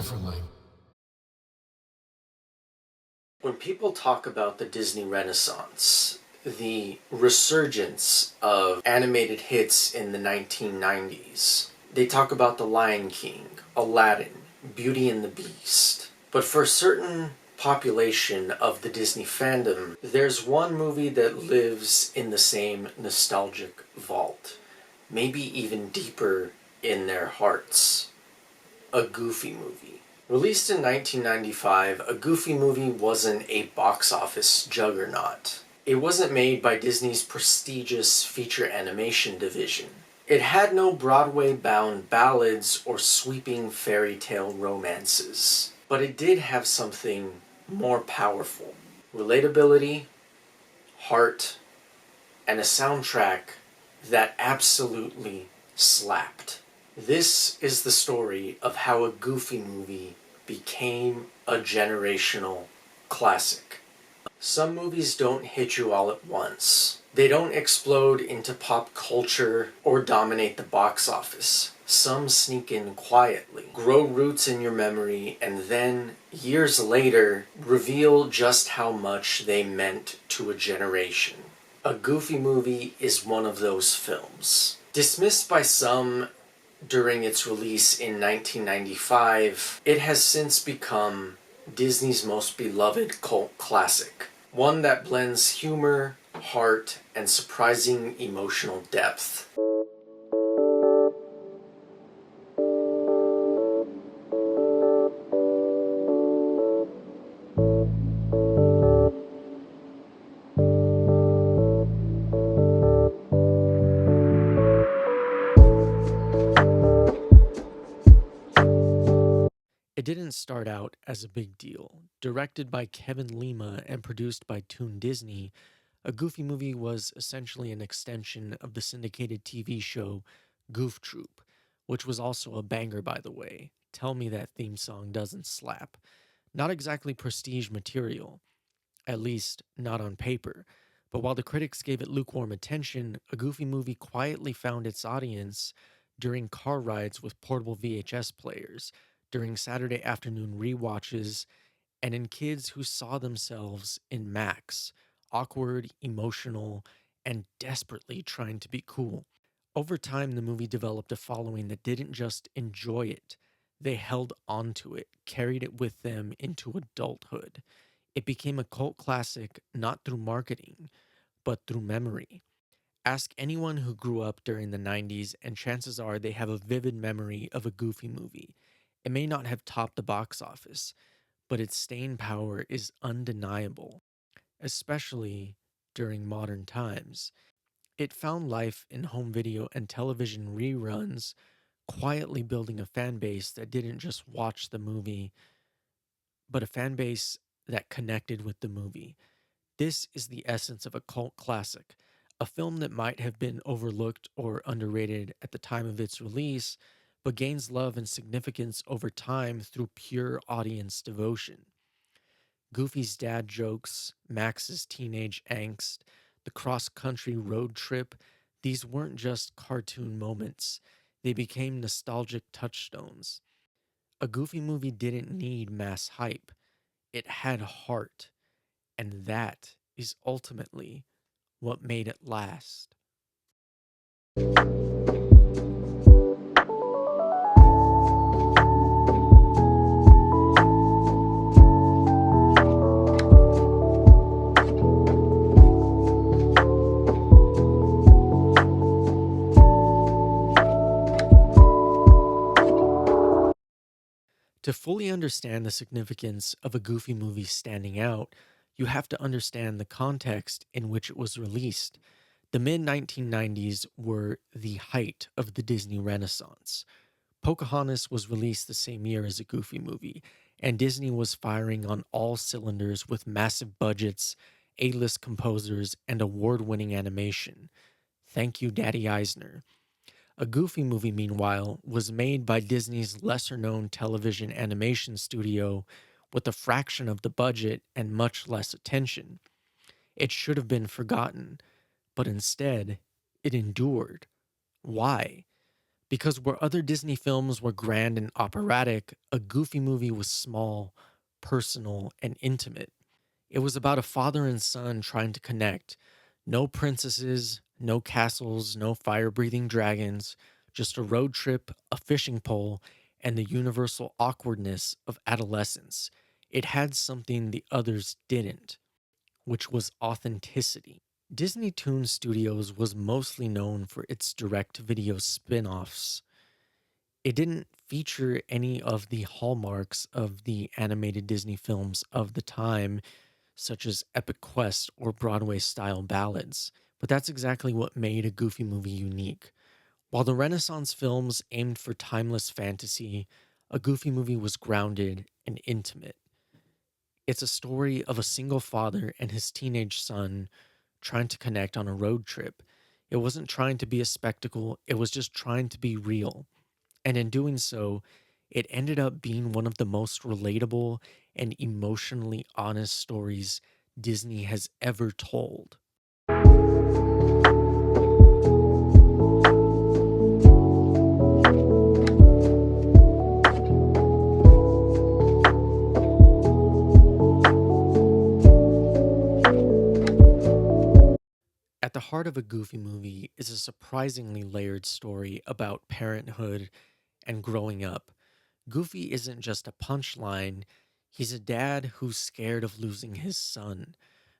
differently. When people talk about the Disney Renaissance, the resurgence of animated hits in the 1990s, they talk about The Lion King, Aladdin, Beauty and the Beast. But for a certain population of the Disney fandom, there's one movie that lives in the same nostalgic vault, maybe even deeper in their hearts. A Goofy movie. Released in 1995, A Goofy movie wasn't a box office juggernaut. It wasn't made by Disney's prestigious feature animation division. It had no Broadway-bound ballads or sweeping fairy tale romances. But it did have something more powerful. Relatability, heart, and a soundtrack that absolutely slapped. This is the story of how a Goofy movie became a generational classic. Some movies don't hit you all at once. They don't explode into pop culture or dominate the box office. Some sneak in quietly, grow roots in your memory, and then, years later, reveal just how much they meant to a generation. A Goofy movie is one of those films. Dismissed by some during its release in 1995, it has since become Disney's most beloved cult classic. One that blends humor, heart, and surprising emotional depth. It didn't start out as a big deal. Directed by Kevin Lima and produced by Toon Disney, A Goofy movie was essentially an extension of the syndicated TV show Goof Troop, which was also a banger, by the way. Tell me that theme song doesn't slap. Not exactly prestige material, at least not on paper. But while the critics gave it lukewarm attention, A Goofy movie quietly found its audience during car rides with portable VHS players, during Saturday afternoon rewatches, and in kids who saw themselves in Max, awkward, emotional, and desperately trying to be cool. Over time, the movie developed a following that didn't just enjoy it, they held onto it, carried it with them into adulthood. It became a cult classic not through marketing, but through memory. Ask anyone who grew up during the 90s, and chances are they have a vivid memory of a Goofy movie. It may not have topped the box office, but its staying power is undeniable, especially during modern times. It found life in home video and television reruns, quietly building a fan base that didn't just watch the movie, but a fan base that connected with the movie. This is the essence of a cult classic, a film that might have been overlooked or underrated at the time of its release, but gains love and significance over time through pure audience devotion. Goofy's dad jokes, Max's teenage angst, the cross country road trip, these weren't just cartoon moments, they became nostalgic touchstones. A Goofy movie didn't need mass hype, it had heart, and that is ultimately what made it last. To fully understand the significance of a Goofy movie standing out, you have to understand the context in which it was released. The mid 1990s were the height of the Disney Renaissance. Pocahontas was released the same year as a Goofy movie, and Disney was firing on all cylinders with massive budgets, A-list composers, and award-winning animation. Thank you, Daddy Eisner. A Goofy movie, meanwhile, was made by Disney's lesser-known television animation studio with a fraction of the budget and much less attention. It should have been forgotten, but instead, it endured. Why? Because where other Disney films were grand and operatic, a Goofy movie was small, personal, and intimate. It was about a father and son trying to connect. No princesses, no castles, no fire breathing dragons, just a road trip, a fishing pole, and the universal awkwardness of adolescence. It had something the others didn't, which was authenticity. Disney Toon Studios was mostly known for its direct video spin offs. It didn't feature any of the hallmarks of the animated Disney films of the time, such as epic quests or Broadway style ballads. But that's exactly what made a Goofy movie unique. While the Renaissance films aimed for timeless fantasy, a Goofy movie was grounded and intimate. It's a story of a single father and his teenage son trying to connect on a road trip. It wasn't trying to be a spectacle, it was just trying to be real. And in doing so, it ended up being one of the most relatable and emotionally honest stories Disney has ever told. At the heart of a Goofy movie is a surprisingly layered story about parenthood and growing up. Goofy isn't just a punchline, he's a dad who's scared of losing his son.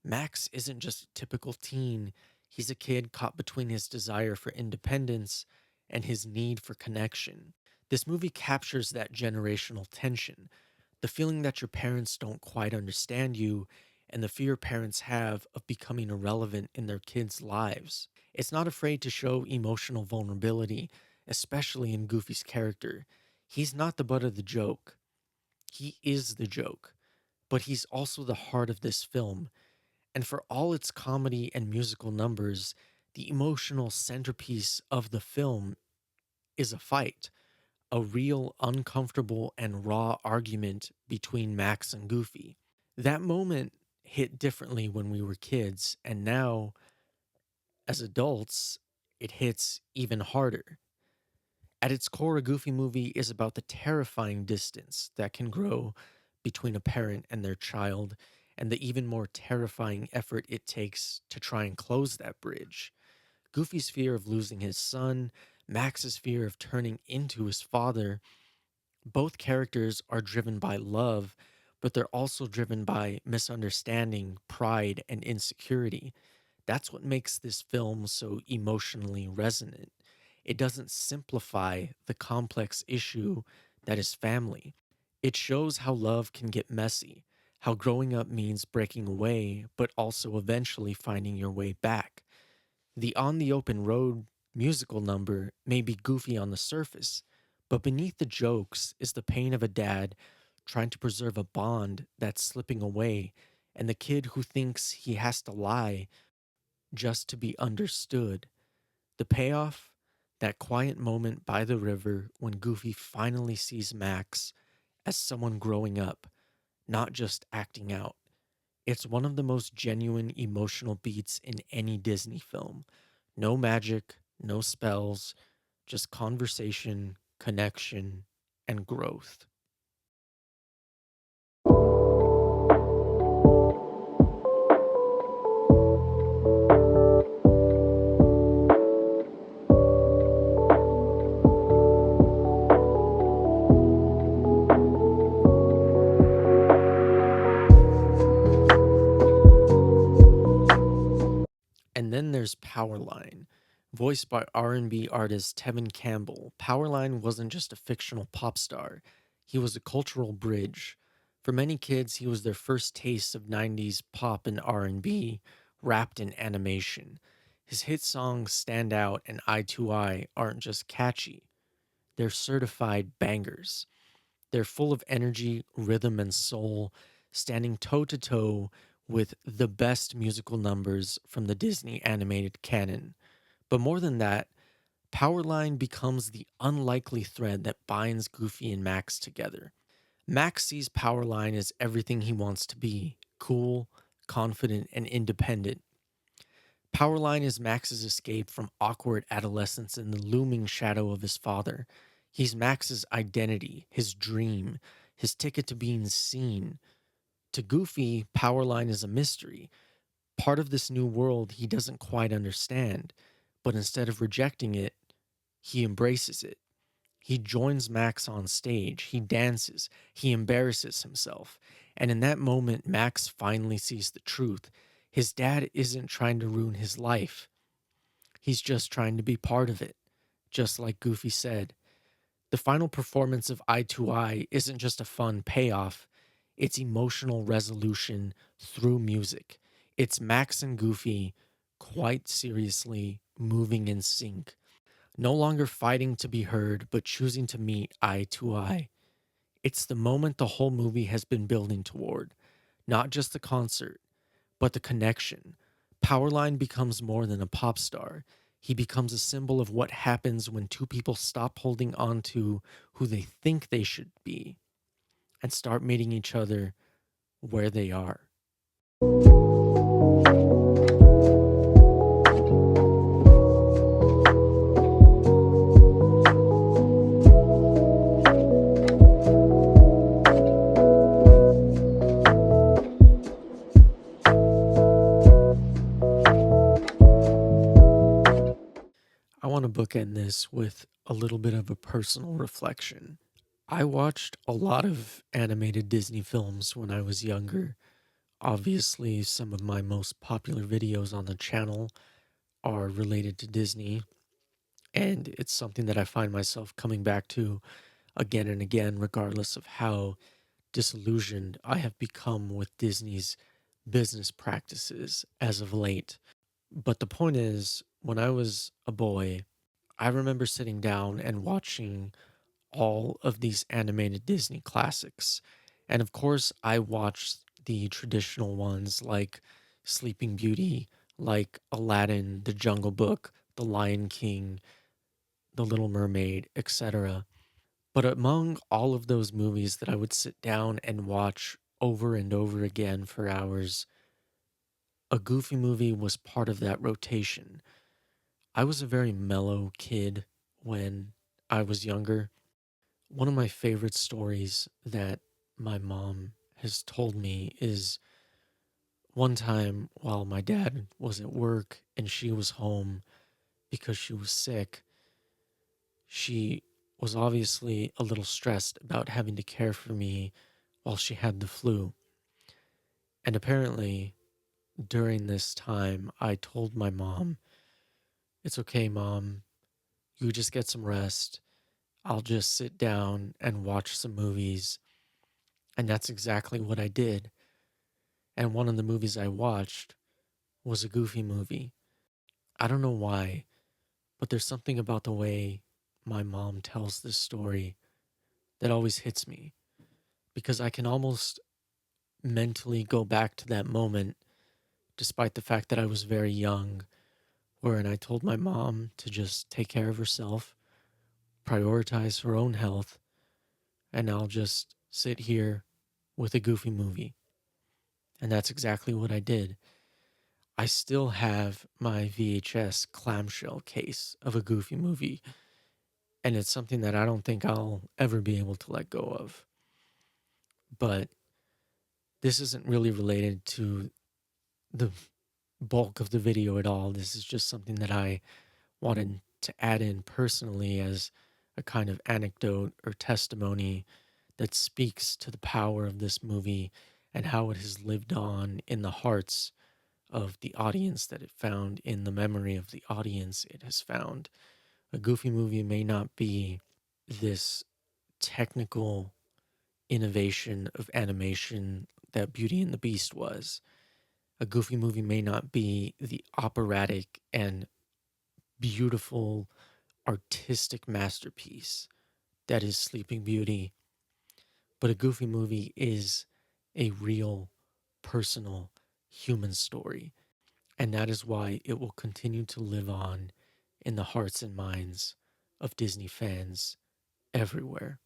Max isn't just a typical teen, he's a kid caught between his desire for independence and his need for connection. This movie captures that generational tension, the feeling that your parents don't quite understand you, and the fear parents have of becoming irrelevant in their kids' lives. It's not afraid to show emotional vulnerability, especially in Goofy's character. He's not the butt of the joke, he is the joke, but he's also the heart of this film. And for all its comedy and musical numbers, the emotional centerpiece of the film is a fight, a real, uncomfortable, and raw argument between Max and Goofy. That moment hit differently when we were kids, and now, as adults, it hits even harder. At its core, a Goofy movie is about the terrifying distance that can grow between a parent and their child, and the even more terrifying effort it takes to try and close that bridge. Goofy's fear of losing his son, Max's fear of turning into his father, both characters are driven by love, but they're also driven by misunderstanding, pride, and insecurity. That's what makes this film so emotionally resonant. It doesn't simplify the complex issue that is family. It shows how love can get messy, how growing up means breaking away, but also eventually finding your way back. The On the Open Road musical number may be goofy on the surface, but beneath the jokes is the pain of a dad trying to preserve a bond that's slipping away, and the kid who thinks he has to lie just to be understood. The payoff? That quiet moment by the river when Goofy finally sees Max as someone growing up, not just acting out. It's one of the most genuine emotional beats in any Disney film. No magic, no spells, just conversation, connection, and growth. And then there's Powerline, voiced by R&B artist Tevin Campbell. Powerline wasn't just a fictional pop star, he was a cultural bridge. For many kids, he was their first taste of 90s pop and R&B wrapped in animation. His hit songs Stand Out and Eye to Eye aren't just catchy, they're certified bangers. They're full of energy, rhythm, and soul, standing toe to toe with the best musical numbers from the Disney animated canon. But more than that, Powerline becomes the unlikely thread that binds Goofy and Max together. Max sees Powerline as everything he wants to be: cool, confident, and independent. Powerline is Max's escape from awkward adolescence and the looming shadow of his father. He's Max's identity, his dream, his ticket to being seen. To Goofy, Powerline is a mystery, part of this new world he doesn't quite understand, but instead of rejecting it, he embraces it. He joins Max on stage, he dances, he embarrasses himself. And in that moment, Max finally sees the truth. His dad isn't trying to ruin his life, he's just trying to be part of it, just like Goofy said. The final performance of Eye to Eye isn't just a fun payoff, it's emotional resolution through music. It's Max and Goofy quite seriously moving in sync, no longer fighting to be heard, but choosing to meet eye to eye. It's the moment the whole movie has been building toward, not just the concert, but the connection. Powerline becomes more than a pop star. He becomes a symbol of what happens when two people stop holding on to who they think they should be and start meeting each other where they are. I want to bookend this with a little bit of a personal reflection. I watched a lot of animated Disney films when I was younger. Obviously, some of my most popular videos on the channel are related to Disney, and it's something that I find myself coming back to again and again, regardless of how disillusioned I have become with Disney's business practices as of late. But the point is, when I was a boy, I remember sitting down and watching all of these animated Disney classics. And of course, I watched the traditional ones like Sleeping Beauty, like Aladdin, The Jungle Book, The Lion King, The Little Mermaid, etc. But among all of those movies that I would sit down and watch over and over again for hours, a Goofy movie was part of that rotation. I was a very mellow kid when I was younger. One of my favorite stories that my mom has told me is one time while my dad was at work and she was home because she was sick, she was obviously a little stressed about having to care for me while she had the flu. And apparently, during this time, I told my mom, "It's okay, mom. You just get some rest. I'll just sit down and watch some movies." And that's exactly what I did. And one of the movies I watched was a Goofy movie. I don't know why, but there's something about the way my mom tells this story that always hits me because I can almost mentally go back to that moment, despite the fact that I was very young, wherein I told my mom to just take care of herself, prioritize her own health, and I'll just sit here with a Goofy movie. And that's exactly what I did. I still have my VHS clamshell case of a Goofy movie, and it's something that I don't think I'll ever be able to let go of. But this isn't really related to the bulk of the video at all. This is just something that I wanted to add in personally as a kind of anecdote or testimony that speaks to the power of this movie and how it has lived on in the hearts of the audience that it found, in the memory of the audience it has found. A Goofy movie may not be this technical innovation of animation that Beauty and the Beast was. A Goofy movie may not be the operatic and beautiful artistic masterpiece that is Sleeping Beauty, but a Goofy movie is a real, personal, human story. And that is why it will continue to live on in the hearts and minds of Disney fans everywhere.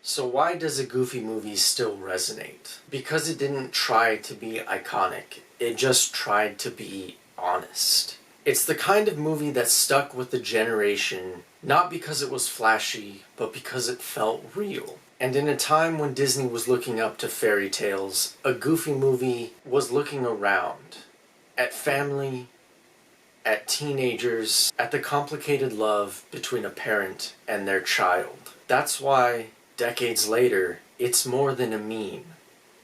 So, why does a Goofy movie still resonate? Because it didn't try to be iconic. It just tried to be honest. It's the kind of movie that stuck with the generation, not because it was flashy, but because it felt real. And in a time when Disney was looking up to fairy tales, a Goofy movie was looking around at family, at teenagers, at the complicated love between a parent and their child. That's why, decades later, it's more than a meme,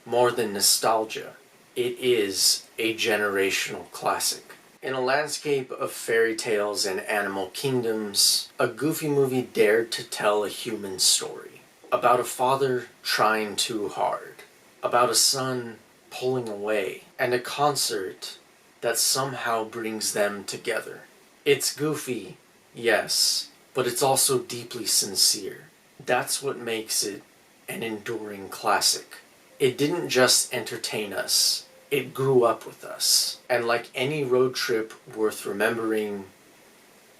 more than nostalgia. It is a generational classic. In a landscape of fairy tales and animal kingdoms, a Goofy movie dared to tell a human story. About a father trying too hard. About a son pulling away. And a concert that somehow brings them together. It's goofy, yes, but it's also deeply sincere. That's what makes it an enduring classic. It didn't just entertain us, it grew up with us. And like any road trip worth remembering,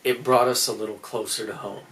it brought us a little closer to home.